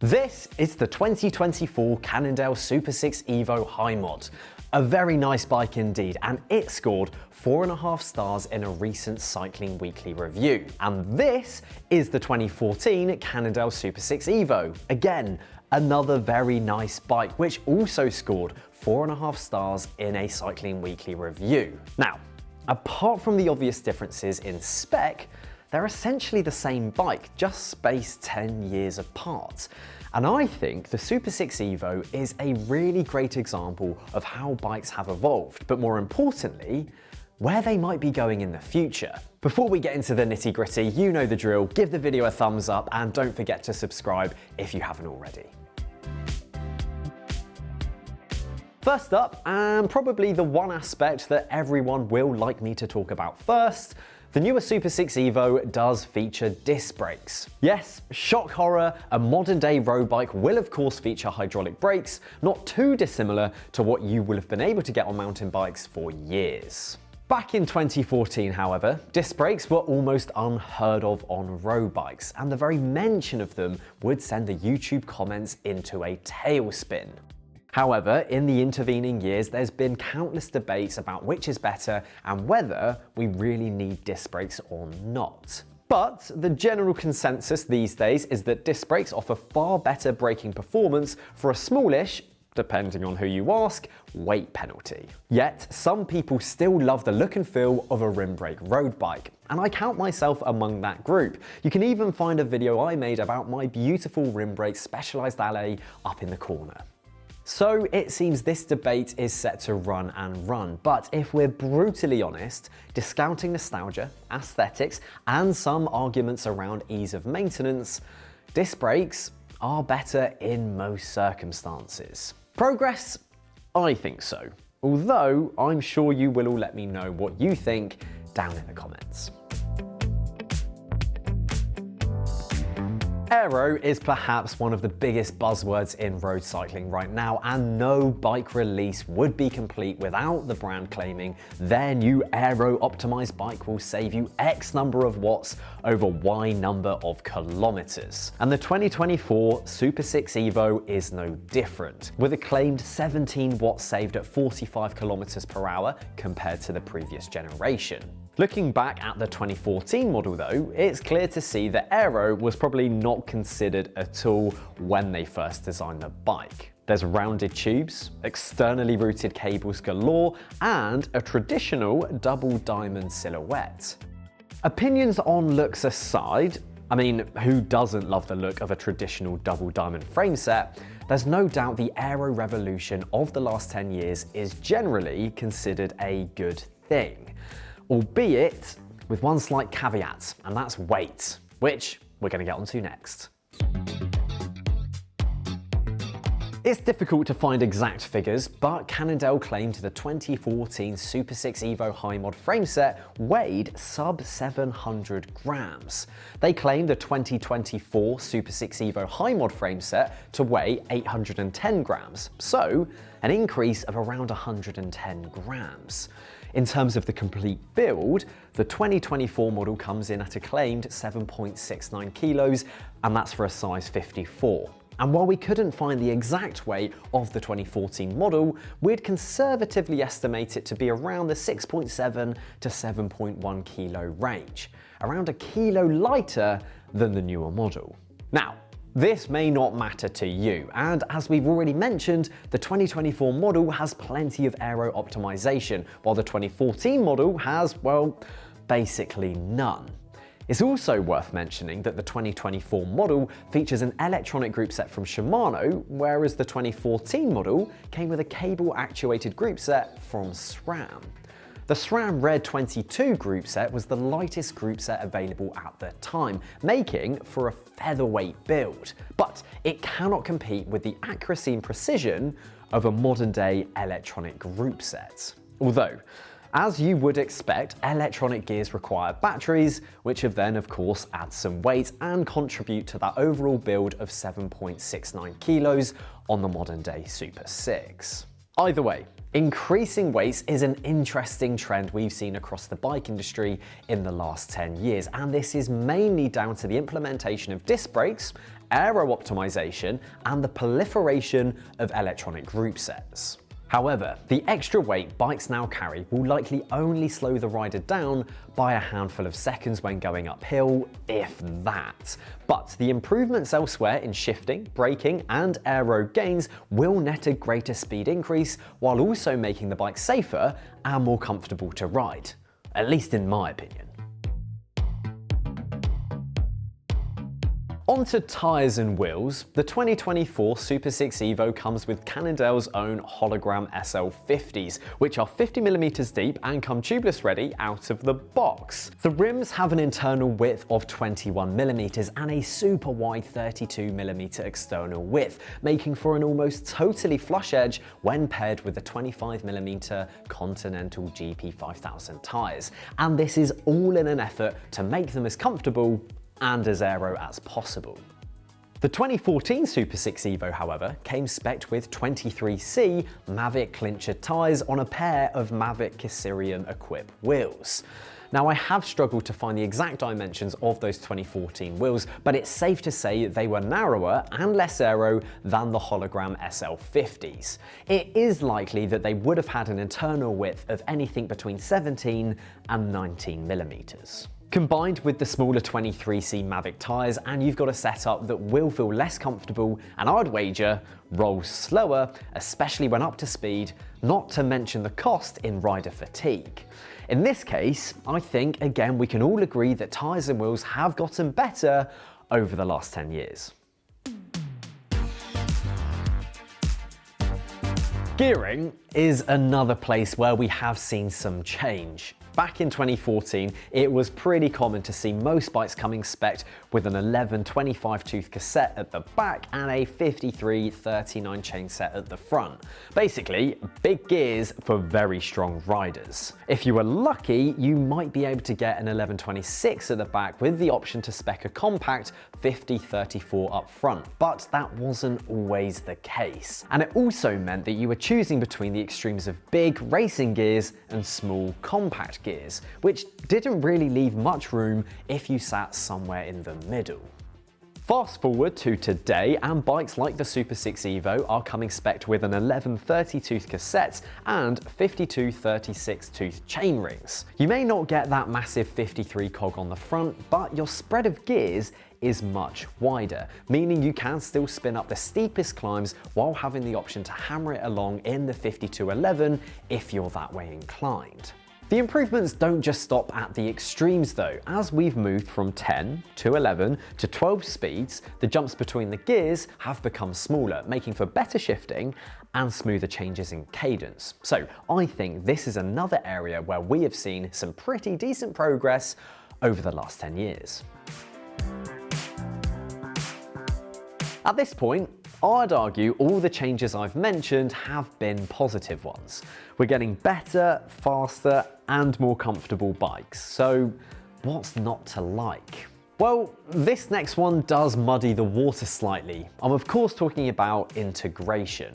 This is the 2024 Cannondale SuperSix Evo High Mod. A very nice bike indeed, and it scored 4.5 stars in a recent Cycling Weekly review. And this is the 2014 Cannondale SuperSix Evo. Again, another very nice bike, which also scored 4.5 stars in a Cycling Weekly review. Now, apart from the obvious differences in spec, they're essentially the same bike, just spaced 10 years apart. And I think the SuperSix Evo is a really great example of how bikes have evolved, but more importantly, where they might be going in the future. Before we get into the nitty-gritty, you know the drill, give the video a thumbs up and don't forget to subscribe if you haven't already. First up, and probably the one aspect that everyone will like me to talk about first, the newer SuperSix Evo does feature disc brakes. Yes, shock horror, a modern day road bike will of course feature hydraulic brakes, not too dissimilar to what you will have been able to get on mountain bikes for years. Back in 2014, however, disc brakes were almost unheard of on road bikes, and the very mention of them would send the YouTube comments into a tailspin. However, in the intervening years, there's been countless debates about which is better and whether we really need disc brakes or not. But the general consensus these days is that disc brakes offer far better braking performance for a smallish, depending on who you ask, weight penalty. Yet, some people still love the look and feel of a rim brake road bike, and I count myself among that group. You can even find a video I made about my beautiful rim brake Specialized Alley up in the corner. So it seems this debate is set to run and run, but if we're brutally honest, discounting nostalgia, aesthetics, and some arguments around ease of maintenance, disc brakes are better in most circumstances. Progress? I think so. Although I'm sure you will all let me know what you think down in the comments. Aero is perhaps one of the biggest buzzwords in road cycling right now, and no bike release would be complete without the brand claiming their new aero optimized bike will save you X number of watts over Y number of kilometers. And the 2024 SuperSix Evo is no different, with a claimed 17 watts saved at 45 kilometers per hour compared to the previous generation. Looking back at the 2014 model though, it's clear to see that aero was probably not considered at all when they first designed the bike. There's rounded tubes, externally routed cables galore, and a traditional double diamond silhouette. Opinions on looks aside, I mean, who doesn't love the look of a traditional double diamond frame set? There's no doubt the aero revolution of the last 10 years is generally considered a good thing. Albeit with one slight caveat, and that's weight, which we're going to get onto next. It's difficult to find exact figures, but Cannondale claimed the 2014 SuperSix Evo High Mod frameset weighed sub 700 grams. They claimed the 2024 SuperSix Evo High Mod frameset to weigh 810 grams, so an increase of around 110 grams. In terms of the complete build, the 2024 model comes in at a claimed 7.69 kilos, and that's for a size 54. And while we couldn't find the exact weight of the 2014 model, we'd conservatively estimate it to be around the 6.7 to 7.1 kilo range, around a kilo lighter than the newer model. Now, this may not matter to you, and as we've already mentioned, the 2024 model has plenty of aero optimization, while the 2014 model has, well, basically none. It's also worth mentioning that the 2024 model features an electronic groupset from Shimano, whereas the 2014 model came with a cable-actuated groupset from SRAM. The SRAM Red 22 groupset was the lightest groupset available at the time, making for a featherweight build, but it cannot compete with the accuracy and precision of a modern-day electronic groupset. Although, as you would expect, electronic gears require batteries, which have then of course add some weight and contribute to that overall build of 7.69 kilos on the modern day SuperSix. Either way, increasing weights is an interesting trend we've seen across the bike industry in the last 10 years, and this is mainly down to the implementation of disc brakes aero optimization, and the proliferation of electronic group sets. However, the extra weight bikes now carry will likely only slow the rider down by a handful of seconds when going uphill, if that. But the improvements elsewhere in shifting, braking, and aero gains will net a greater speed increase while also making the bike safer and more comfortable to ride. At least in my opinion. Onto tyres and wheels. The 2024 SuperSix Evo comes with Cannondale's own hologram SL50s, which are 50mm deep and come tubeless ready out of the box. The rims have an internal width of 21mm and a super wide 32mm external width, making for an almost totally flush edge when paired with the 25mm Continental GP5000 tyres. And this is all in an effort to make them as comfortable and as aero as possible. The 2014 SuperSix Evo, however, came spec'd with 23C Mavic clincher tyres on a pair of Mavic Kisirium equipped wheels. Now, I have struggled to find the exact dimensions of those 2014 wheels, but it's safe to say they were narrower and less aero than the hologram SL50s. It is likely that they would have had an internal width of anything between 17 and 19mm. Combined with the smaller 23C Mavic tyres, and you've got a setup that will feel less comfortable and I'd wager rolls slower, especially when up to speed, not to mention the cost in rider fatigue. In this case, I think again we can all agree that tyres and wheels have gotten better over the last 10 years. Gearing is another place where we have seen some change. Back in 2014, it was pretty common to see most bikes coming spec'd with an 11-25 tooth cassette at the back and a 53-39 chain set at the front. Basically, big gears for very strong riders. If you were lucky, you might be able to get an 11-26 at the back with the option to spec a compact 50-34 up front, but that wasn't always the case. And it also meant that you were choosing between the extremes of big racing gears and small compact gears, which didn't really leave much room if you sat somewhere in the middle. Fast forward to today, and bikes like the SuperSix Evo are coming spec'd with an 11-30 tooth cassette and 52-36 tooth chain rings. You may not get that massive 53 cog on the front, but your spread of gears is much wider, meaning you can still spin up the steepest climbs while having the option to hammer it along in the 52-11 if you're that way inclined. The improvements don't just stop at the extremes though. As we've moved from 10 to 11 to 12 speeds, the jumps between the gears have become smaller, making for better shifting and smoother changes in cadence. So I think this is another area where we have seen some pretty decent progress over the last 10 years. At this point, I'd argue all the changes I've mentioned have been positive ones. We're getting better, faster, and more comfortable bikes. So what's not to like? Well, this next one does muddy the water slightly. I'm of course talking about integration.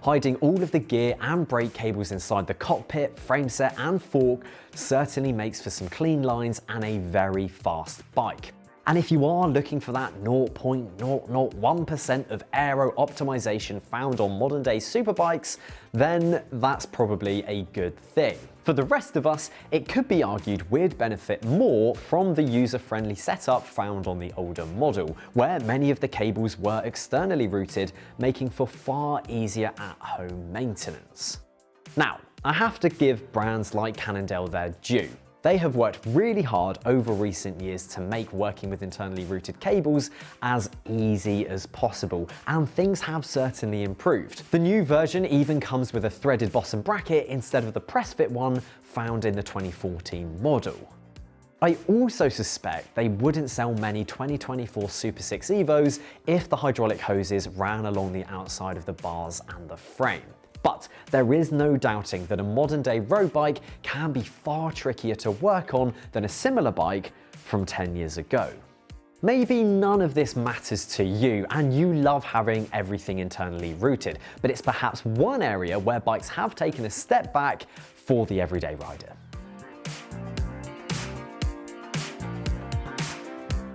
Hiding all of the gear and brake cables inside the cockpit, frameset, and fork certainly makes for some clean lines and a very fast bike. And if you are looking for that 0.001% of aero optimization found on modern day superbikes, then that's probably a good thing. For the rest of us, it could be argued we'd benefit more from the user-friendly setup found on the older model, where many of the cables were externally routed, making for far easier at-home maintenance. Now, I have to give brands like Cannondale their due. They have worked really hard over recent years to make working with internally routed cables as easy as possible, and things have certainly improved. The new version even comes with a threaded bottom bracket instead of the press-fit one found in the 2014 model. I also suspect they wouldn't sell many 2024 SuperSix Evos if the hydraulic hoses ran along the outside of the bars and the frame. But there is no doubting that a modern day road bike can be far trickier to work on than a similar bike from 10 years ago. Maybe none of this matters to you and you love having everything internally routed, but it's perhaps one area where bikes have taken a step back for the everyday rider.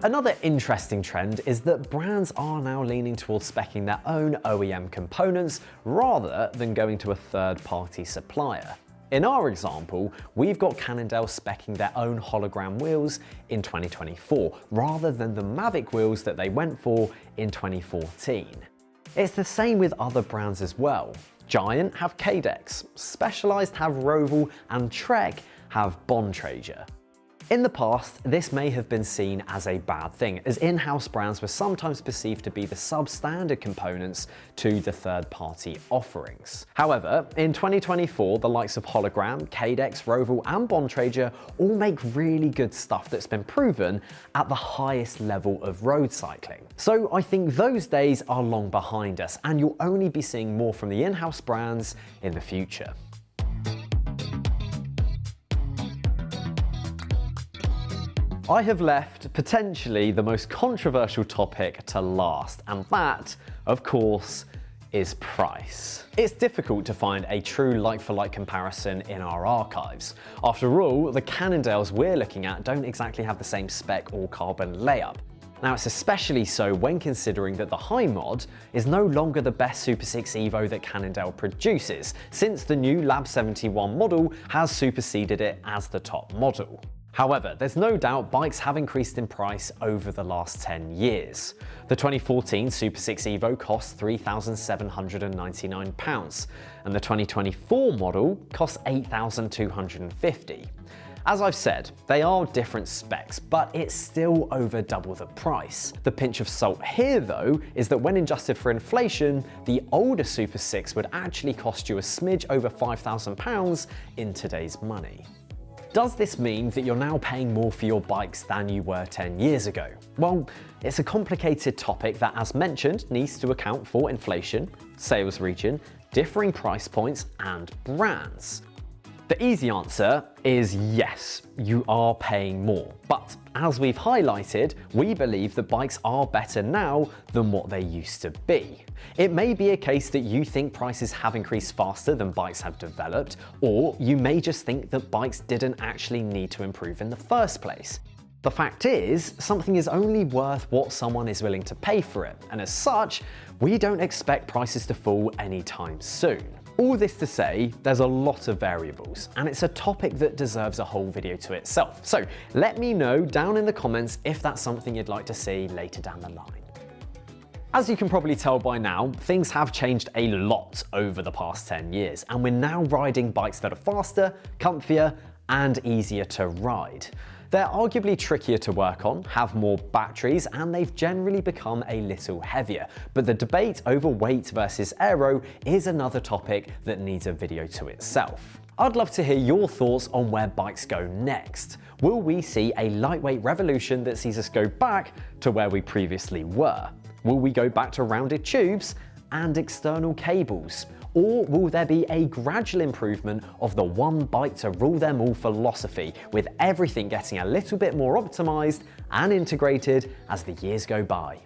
Another interesting trend is that brands are now leaning towards speccing their own OEM components rather than going to a third-party supplier. In our example, we've got Cannondale speccing their own hologram wheels in 2024, rather than the Mavic wheels that they went for in 2014. It's the same with other brands as well. Giant have Cadex, Specialized have Roval, and Trek have Bontrager. In the past, this may have been seen as a bad thing, as in-house brands were sometimes perceived to be the substandard components to the third-party offerings. However, in 2024, the likes of Hologram, Cadex, Roval, and Bontrager all make really good stuff that's been proven at the highest level of road cycling. So I think those days are long behind us, and you'll only be seeing more from the in-house brands in the future. I have left potentially the most controversial topic to last, and that, of course, is price. It's difficult to find a true like-for-like comparison in our archives. After all, the Cannondales we're looking at don't exactly have the same spec or carbon layup. Now, it's especially so when considering that the High Mod is no longer the best SuperSix Evo that Cannondale produces, since the new Lab 71 model has superseded it as the top model. However, there's no doubt bikes have increased in price over the last 10 years. The 2014 SuperSix Evo cost £3,799, and the 2024 model costs £8,250. As I've said, they are different specs, but it's still over double the price. The pinch of salt here, though, is that when adjusted for inflation, the older SuperSix would actually cost you a smidge over £5,000 in today's money. Does this mean that you're now paying more for your bikes than you were 10 years ago? Well, it's a complicated topic that, as mentioned, needs to account for inflation, sales region, differing price points, and brands. The easy answer is yes, you are paying more. But as we've highlighted, we believe that bikes are better now than what they used to be. It may be a case that you think prices have increased faster than bikes have developed, or you may just think that bikes didn't actually need to improve in the first place. The fact is, something is only worth what someone is willing to pay for it, and as such, we don't expect prices to fall anytime soon. All this to say, there's a lot of variables, and it's a topic that deserves a whole video to itself. So let me know down in the comments if that's something you'd like to see later down the line. As you can probably tell by now, things have changed a lot over the past 10 years, and we're now riding bikes that are faster, comfier, and easier to ride. They're arguably trickier to work on, have more batteries, and they've generally become a little heavier. But the debate over weight versus aero is another topic that needs a video to itself. I'd love to hear your thoughts on where bikes go next. Will we see a lightweight revolution that sees us go back to where we previously were? Will we go back to rounded tubes and external cables? Or will there be a gradual improvement of the one bike to rule them all philosophy, with everything getting a little bit more optimized and integrated as the years go by?